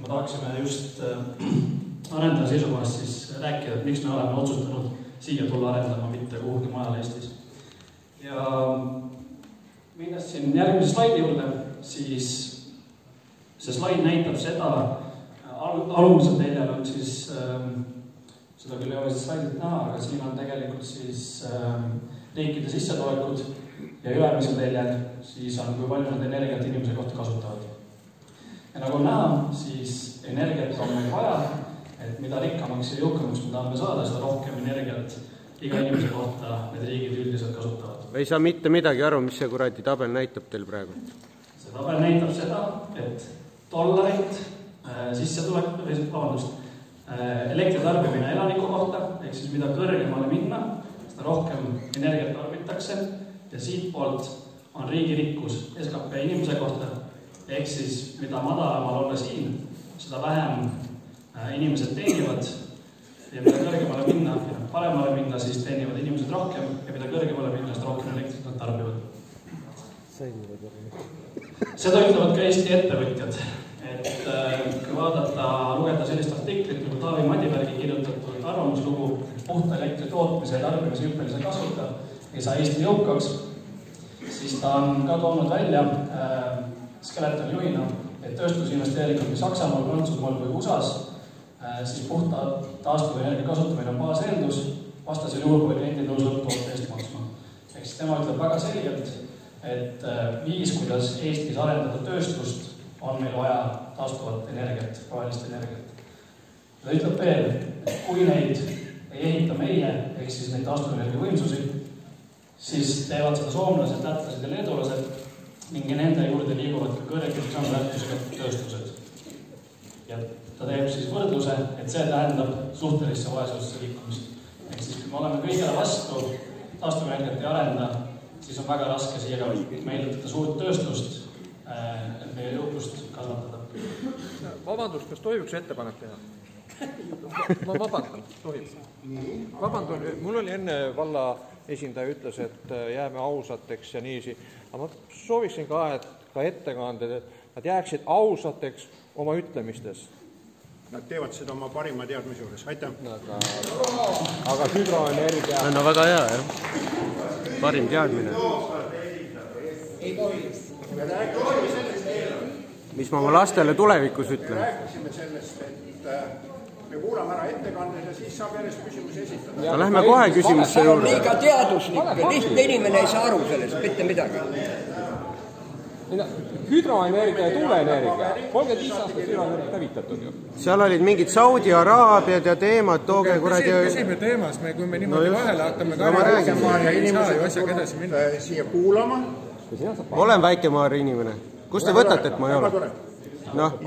Ma tahaksime just arendaja seisukohast siis rääkida, et miks me oleme otsustanud siia tulla arendama, mitte kuhugi mujal Eestis. Ja minnes siin järgmise slaidi juurde, siis see slaid näitab seda, alumisel teljel on siis, seda küll ei ole siis slaidit näha, aga siin on tegelikult siis riikide sissetulekud ja ülemisel teljel siis on, kui palju nad energiat inimese kohta kasutavad. Ja nagu näha, siis energiat on meil vaja, et mida rikkamaks ja jõukamaks me tahame saada, seda rohkem energiat iga inimese kohta need riigid üldiselt kasutavad. Ei saa mitte midagi aru, mis see kuradi tabel näitab teil praegu? See tabel näitab seda, et dollarit elektritarbimine elaniku kohta, ehk siis mida kõrgemale minna, seda rohkem energiat tarbitakse ja siitpoolt on riigi rikkus SKP inimese kohta, ehk siis mida madalamal olla siin, seda vähem inimesed teenivad ja mida kõrgemale minna ja paremale minna, siis teenivad inimesed rohkem ja mida kõrgemale minna, seda rohkem elektrit nad tarbivad. Seda ütlevad ka Eesti ettevõtjad, et kui vaadata, lugeda sellist artiklit nagu Taavi Madibergi kirjutatud arvamuslugu puhta elektri tootmise ja tarbimise hüppelise kasvuta ei saa Eesti jõukaks, siis ta on ka toonud välja Skeletoni juhina, et tööstusinvesteeringud nii Saksamaal, Prantsusmaal kui USA-s, siis puhta taastuvenergia kasutamine on baaseeldus, vastasel juhul, kui kliendid nõustuvad toote eest maksma. Ehk siis tema ütleb väga selgelt, et viis, kuidas Eestis arendada tööstust, on meil vaja taastuvat energiat, rohelist energiat. Ta ütleb veel, et kui neid ei ehita meie, ehk siis neid taastuvenergia võimsusi, siis teevad seda soomlased, lätlased ja leedulased ning nende juurde liiguvad ka kõrgelt lisandväärtusega tööstused. Ja ta teeb siis võrdluse, et see tähendab suhtelisse vaesusse liikumist. Ehk siis, kui me oleme kõigele vastu taastuvenergiat ei arenda, siis on väga raske siia ka meelitada suurt tööstust, et meie jõukust kasvatada. Vabandust, kas tohib üks ettepanek teha? Ma vabandan, tohib. Vabandan, mul oli enne valla esindaja ütles, et jääme ausateks ja niisi. Aga ma sooviksin ka, et ka ettekanded, et nad jääksid ausateks oma ütlemistes. Nad teevad seda oma parima teadmise juures. Aitäh! Aga hüdroenergia... No väga hea, jah. Parim teadmine. Ei tohi. Mis ma oma lastele tulevikus ütlen? Me rääkisime sellest, et me kuulame ära ettekanded ja siis saab järjest küsimusi esitada. No lähme kohe küsimusse juurde. See on liiga teaduslik, lihtne inimene ei saa aru sellest, mitte midagi. Hüdroenergia ja tuuleenergia. 35 aastat hüdroenergia kävitatud ju. Seal olid mingid Saudi Araabiad ja teemad, tooge kuradi... Küsime teemas, kui me niimoodi vahele hakkame ka rääkima ja ei saa ju asjaga edasi minna. Siia kuulama. Ma olen väikemaari inimene. Kust te võtate, et ma ei ole?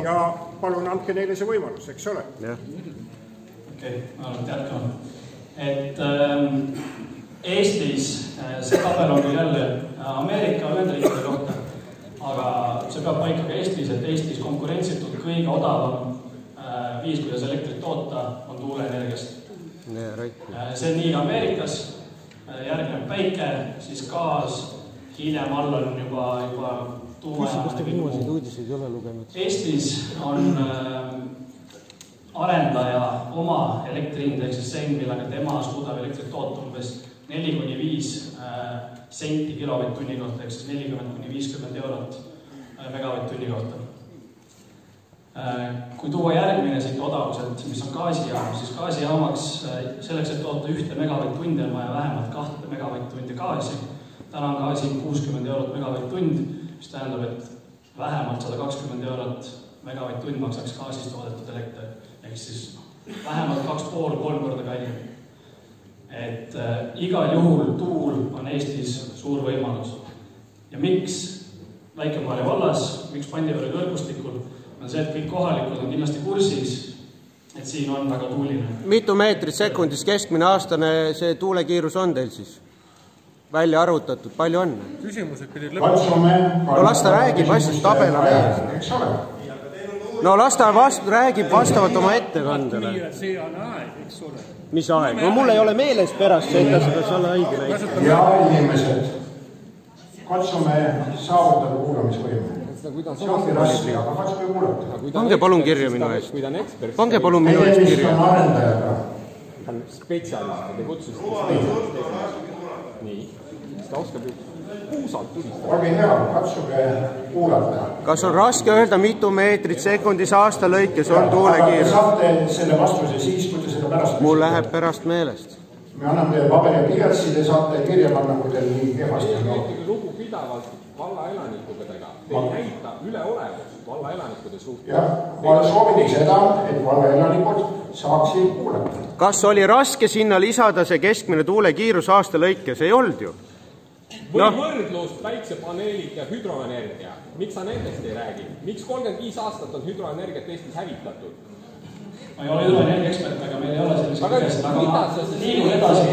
Ja palun andke neile see võimalus, eks ole? Okei, ma olen teadkama. Et Eestis, see tabel on küll jälle Ameerika ühendriikide kohta, aga see peab paika ka Eestis, et Eestis konkurentsitult kõige odavam viis, kuidas elektrit toota, on tuuleenergiast. See on nii Ameerikas, järgneb päike, siis gaas, hiljem all on juba tuumajaam. Eestis on arendaja oma elektriindeks, see, millega tema suudab elektrit toota umbes 4-5 senti kilovatt-tunni kohta, ehk siis 40-50 eurot megavatt-tunni kohta. Kui tuua järgmine siit odavuselt, mis on gaasijaam, siis gaasijaamaks selleks, et toota 1 megavatt-tundi on vaja vähemalt 2 megavatt-tundi gaasi. Täna on gaasi 60 eurot megavatt-tund, mis tähendab, et vähemalt 120 eurot megavatt-tund maksaks gaasist toodetud elekter. Ehk siis vähemalt 2,5-3 korda kallim. Et igal juhul tuul on Eestis suur võimalus. Ja miks Väike-Maarja vallas, miks Pandivere kõrgustikul, on see, et kõik kohalikud on kindlasti kursis, et siin on väga tuuline. Mitu meetrit sekundis keskmine aastane see tuulekiirus on teil siis? Välja arvutatud, palju on? Küsimused pidid lõpuks. No las ta räägib asjast, tabel on ees. No las ta räägib vastavalt oma ettekandele. See on aeg, eks ole. Mis aeg? No mul ei ole meeles pärast see, et see peaks olla õige näite. Ja inimesed, katsume saavutada kuulamisvõime. see ongi raske, aga katsuge kuulata. Pange palun kirja minu eest. Pange palun minu eest kirja. Tegemist on arendajaga. Ta on spetsialist, te kutsusite spetsialist. Nii, ta oskab ju puusalt tulistada. Olge hea, katsuge kuulata. Kas on raske öelda, mitu meetrit sekundis aasta lõikes on tuulekiirus? Te saate selle vastuse siis, kui te seda pärast... Mul läheb pärast meelest. Me anname teile paberi ja pliiatsi, te saate kirja panna, kui teil nii kehvasti on. Teie lugu pidavalt valla elanikudega. Te ei näita üleolevust valla elanikkude suhtes. Jah, ma soovin seda, et valla elanikud saaksid kuulata. Kas oli raske sinna lisada see keskmine tuulekiirus aasta lõikes? Ei olnud ju. Või võrdlust päiksepaneelid ja hüdroenergia. Miks sa nendest ei räägi? Miks 35 aastat on hüdroenergiat Eestis hävitatud? Ma ei ole hüdroenergia ekspert, aga meil ei ole sellise kõigest, aga ma liigun edasi.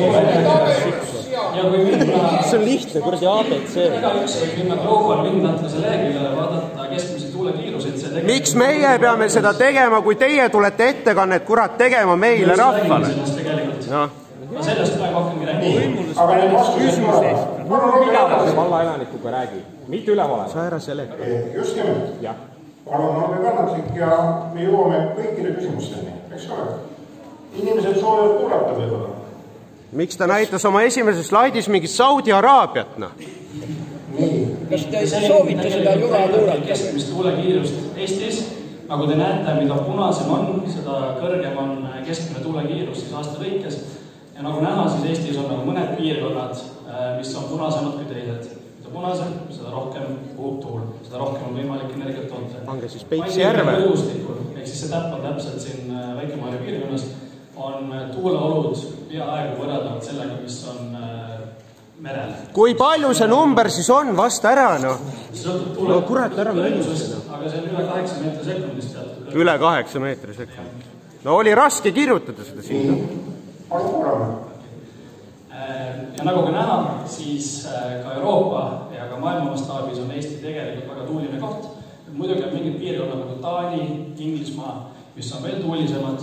Ja kui minna... See on lihtne, kuradi ABC. Iga üks võib minna Global Windatlase leheküljele vaadata keskmise tuulekiiruseid. Miks meie peame seda tegema, kui teie tulete ettekannet kurat tegema meile rahvale? Ma sellest praegu hakkangi räägima. Aga need vastused... Pidavalt valla elanikuga räägi, mitte ülevaleva. Sa ära seleta. Just nimelt. Jah. Palun olge kannatlik ja me jõuame kõikide küsimusteni. Eks ole? Inimesed soovivad kuulata võib-olla. Miks ta näitas oma esimeses slaidis mingit Saudi Araabiat? Nii. Kas te soovite seda jura kuulata? Keskmist tuulekiirust Eestis, nagu te näete, mida punasem on, seda kõrgem on keskmine tuulekiirus siis aasta lõikes. Ja nagu näha, siis Eestis on nagu mõned piirkonnad, mis on punasemad kui teised. Mida punasem, seda rohkem puhub tuul, seda rohkem on võimalik energiat toota. Pange siis Peipsi järve. Ehk siis see täpp on täpselt siin Väike-Maarja piirkonnas, on tuuleolud peaaegu võrreldavad sellega, mis on merel. Kui palju see number siis on? Vasta ära, no kurat, ära mõelmusest. Aga see on üle 8 meetri sekundist teatud. Üle 8 meetri sekundist. No oli raske kirjutada seda siin. Palun kuulame. Ja nagu ka näha, siis ka Euroopa ja ka maailma mastaabis on Eesti tegelikult väga tuuline koht. Muidugi on mingid piirkonnad nagu Taani, Inglismaa, mis on veel tuulisemad.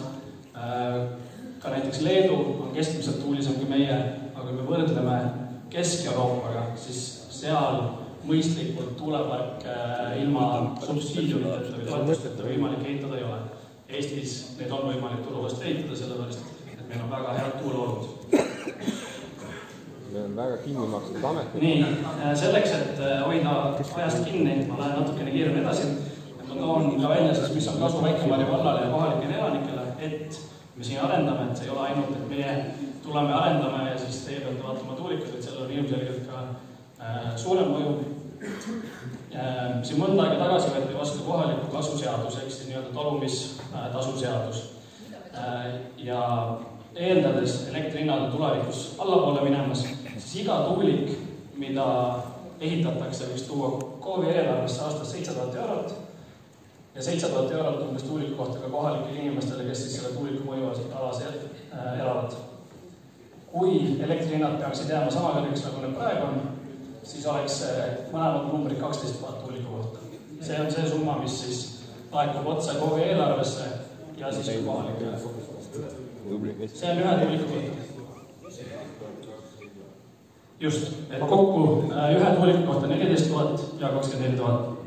Ka näiteks Leedu on keskmiselt tuulisem kui meie, aga kui me võrdleme Kesk-Euroopaga, siis seal mõistlikult tuulepark ilma subsiidiumiteta või toetusteta võimalik ehitada ei ole. Eestis need on võimalik turuvast ehitada, sellepärast, et meil on väga head tuuleolud. Meil on väga kinni makstud ametid. Nii, selleks, et hoida ajast kinni, ma lähen natukene kiiremini edasi. Ma toon ka välja, mis on kasu Väike-Maarja vallale ja kohalikele elanikele, et me siin arendame, et see ei ole ainult, et meie tuleme arendame ja siis teie peate vaatama tuulikud, et sellel on ilmselgelt ka suurem mõju. Siin mõnda aega tagasi võeti vastu kohaliku kasuseadus, ehk siis nii-öelda talumistasuseadus. Ja eeldades elektrihinnad tulevikus allapoole minemas, siis iga tuulik, mida ehitatakse, võiks tuua KOV-i eelarvesse aastas 7000 eurot ja 7000 eurot umbes tuuliku kohta ka kohalikele inimestele, kes siis selle tuuliku mõjualas elavad. Kui elektrihinnad peaksid jääma sama kõrgeks, nagu need praegu on, siis oleks mõlemad numbrid 12 000 tuuliku kohta. See on see summa, mis siis laekub otse KOV-i eelarvesse ja siis kohalikele. See on ühe tuuliku kohta. Just, et kokku ühe tuuliku kohta 14 000 ja 24 000.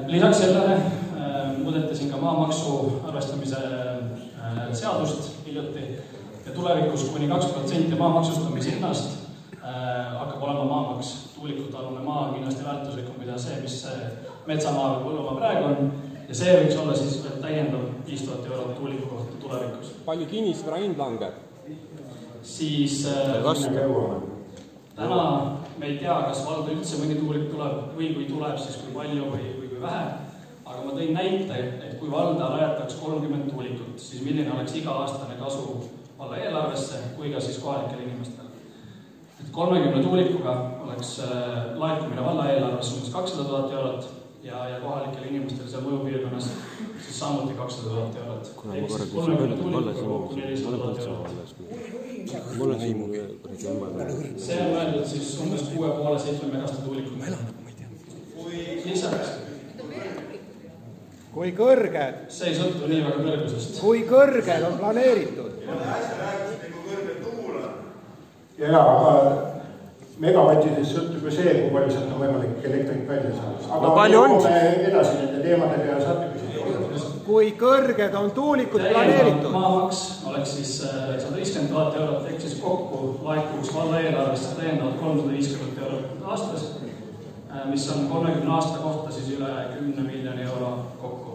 Lisaks sellele muudeti siin ka maamaksu arvestamise seadust hiljuti ja tulevikus kuni 2% maa maksustamise hinnast hakkab olema maamaks. Tuulikute-alune maa on kindlasti väärtuslikum, mida see, mis metsamaa või põllumaa praegu on. Ja see võiks olla siis veel täiendav 5000 eurot tuuliku kohta tulevikus. Palju kinnisvara hind langeb? Siis täna me ei tea, kas valda üldse mõni tuulik tuleb või kui tuleb, siis kui palju või kui vähe. Aga ma tõin näite, et kui valda rajataks 30 tuulikut, siis milline oleks iga-aastane kasu valla eelarvesse kui ka siis kohalikele inimestele. 30 tuulikuga oleks laekumine valla eelarvesse umbes 200 000 eurot ja kohalikele inimestele seal mõjupiirkonnas siis samuti 200 000 eurot. Ehk siis 30 tuulikuga kokku 400 000 eurot. Mul on siin see on öeldud siis umbes 6,5-7 megaste tuulikut. Lisaks. Kui kõrged? See ei sõltu nii väga kõrgusest. Kui kõrged on planeeritud? megavattidest sõltub ju see, kui palju sealt on võimalik elektrit välja saada. Aga palju on? Edasi nende teemadega ja saate küsida. Kui kõrged on tuulikud planeeritud? Maamaks oleks siis 150 000 eurot, ehk siis kokku laekuks valla eelarvesse täiendavalt 350 eurot aastas, mis on 30 aasta kohta siis üle 10 miljoni euro kokku.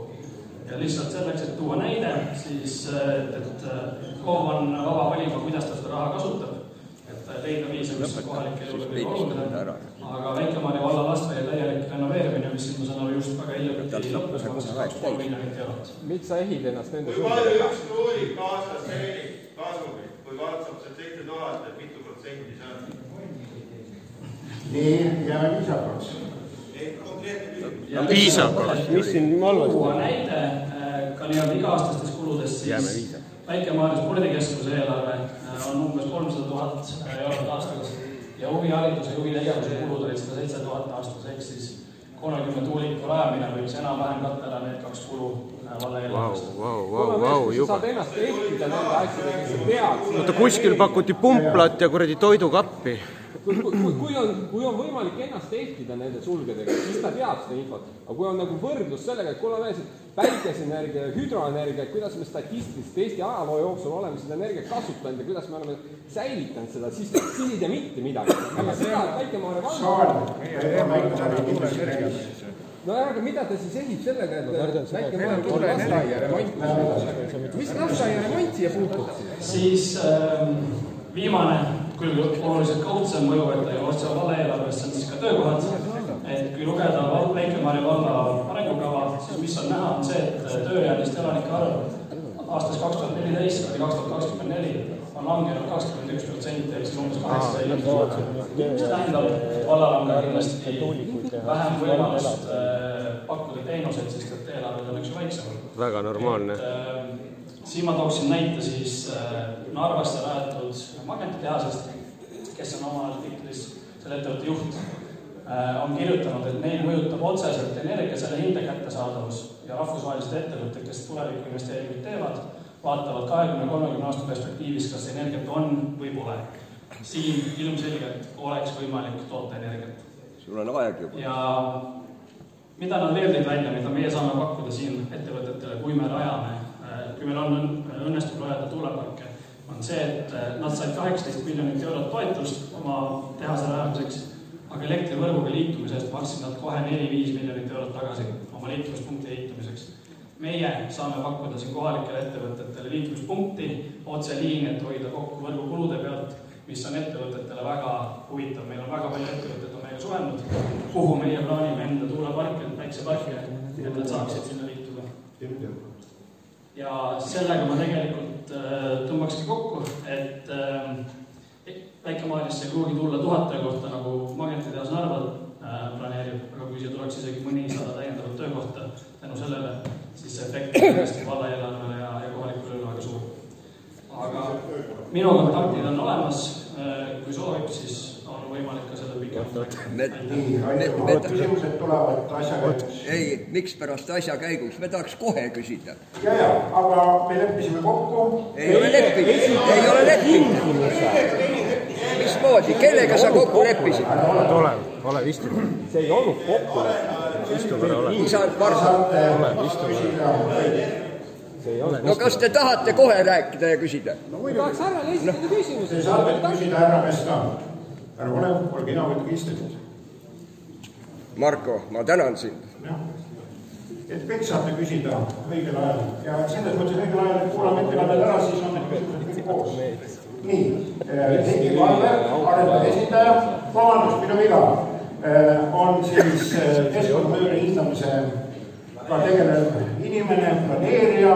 Ja lihtsalt selleks, et tuua näide, siis et KOV on vaba valima, kuidas ta seda raha kasutab. Leida viise, mis kohalike elule kõige oluline, aga Väike-Maarja valla lasteaia täielik renoveerimine, mis siin ma saan aru just väga hiljuti lõppes, maksis 2,3 miljonit eurot. Miks sa ehid ennast nende kui palju üks tuulik aastas teenib kasumit, kui katsab see 7000, et mitu protsenti see on? Nii, jääme viisakaks. Viisakaks, mis siin vallas? Uue näide ka nii-öelda iga-aastastes kuludes siis Väike-Maarja spordikeskuse eelarve on umbes 300 000 eurot aastas ja huvihariduse huvitegevuse kulud olid 107 000 aastas, ehk siis 30 tuuliku rajamine võiks enam-vähem katta ära need 2 kulu valla eelarvest. Sa saad ennast ehtida nende asjadega, sa tead. Oota, kuskil pakuti pumplat ja kuradi toidukappi. Kui on võimalik ennast ehtida nende sulgedega, siis ta teab seda infot. Aga kui on nagu võrdlus sellega, et kuule meelselt päikesenergia ja hüdroenergia, kuidas me statistiliselt Eesti ajaloo jooksul oleme seda energiat kasutanud ja kuidas me oleme säilitanud seda, siis ei tea mitte midagi. Aga seda, et Väike-Maarja no aga mida ta siis ehib sellega, et Väike-Maarja tuleb lasteaia remont? Mis lasteaia remont siia puutub? Siis viimane, küll oluliselt kaudsem mõju, et ta ju otse valla eelarvesse on siis ka töökohad. Et kui lugeda Väike-Maarja valla arengukava, siis mis on näha, on see, et tööealiste elanike arv aastas 2014 või 2024 on langenud 21%, ehk siis umbes 800 inimesed. See tähendab, et vallal on kindlasti vähem võimalust pakkuda teenuseid, sest et eelarved on üks väiksem. Väga normaalne. Siin ma tooksin näite siis Narvasse rajatud magnetitehasest, kes on oma artiklis selle ettevõtte juht, on kirjutanud, et neil mõjutab otseselt energia selle hinde kättesaadavus ja rahvusvahelised ettevõtted, kes tuleviku investeeringuid teevad, vaatavad 20-30 aasta perspektiivis, kas energiat on või pole. Siin ilmselgelt oleks võimalik toota energiat. Sul on aeg juba. Ja mida nad veel teid välja, mida meie saame pakkuda siin ettevõtetele, kui me rajame, kui meil on õnnestub rajada tuuleparke, on see, et nad said 18 miljonit eurot toetust oma tehase rajamiseks, aga elektrivõrguga liitumise eest maksid nad kohe 4-5 miljonit eurot tagasi oma liitumispunkti ehitamiseks. Meie saame pakkuda siin kohalikele ettevõtetele liitumispunkti, otseliini, et hoida kokku võrgu kulude pealt, mis on ettevõtetele väga huvitav. Meil on väga palju ettevõtted on meiega suhelnud, kuhu meie plaanime enda tuuleparke, päikseparke, et nad saaksid sinna liituda. Ja sellega ma tegelikult tõmbakski kokku, et Väike-Maarjasse ei pruugi tulla 1000 töökohta, nagu magnetitehas Narva planeerib, aga kui siia tuleks isegi mõni 100 täiendavat töökohta tänu sellele, siis see efekt on hästi valla eelarvele ja kohalikule üle väga suur. Aga minu kontaktid on olemas, kui soovib, siis on võimalik ka selle pikemalt. Küsimused tulevad asja käigus. Ei, miks pärast asja käigus? Me tahaks kohe küsida. Ja, aga me leppisime kokku. Ei ole leppinud. Mismoodi? Kellega sa kokku leppisid? Ole istuda. See ei olnud kokku. Istuda ole. No kas te tahate kohe rääkida ja küsida? Tahaks härra esitada küsimuse. Te saate küsida härra käest ka. Härra Olev, ole kina võtta istuda. Marko, ma tänan sind. Et kõik saate küsida õigel ajal. Ja selles mõttes õigel ajal, et kuulame ettekanded ära, siis on need küsimused koos. Nii, Heiki Valver, arendaja esindaja, vabandust, minu viga, on siis keskkonnamõjude hindamisega tegelev inimene, planeerija,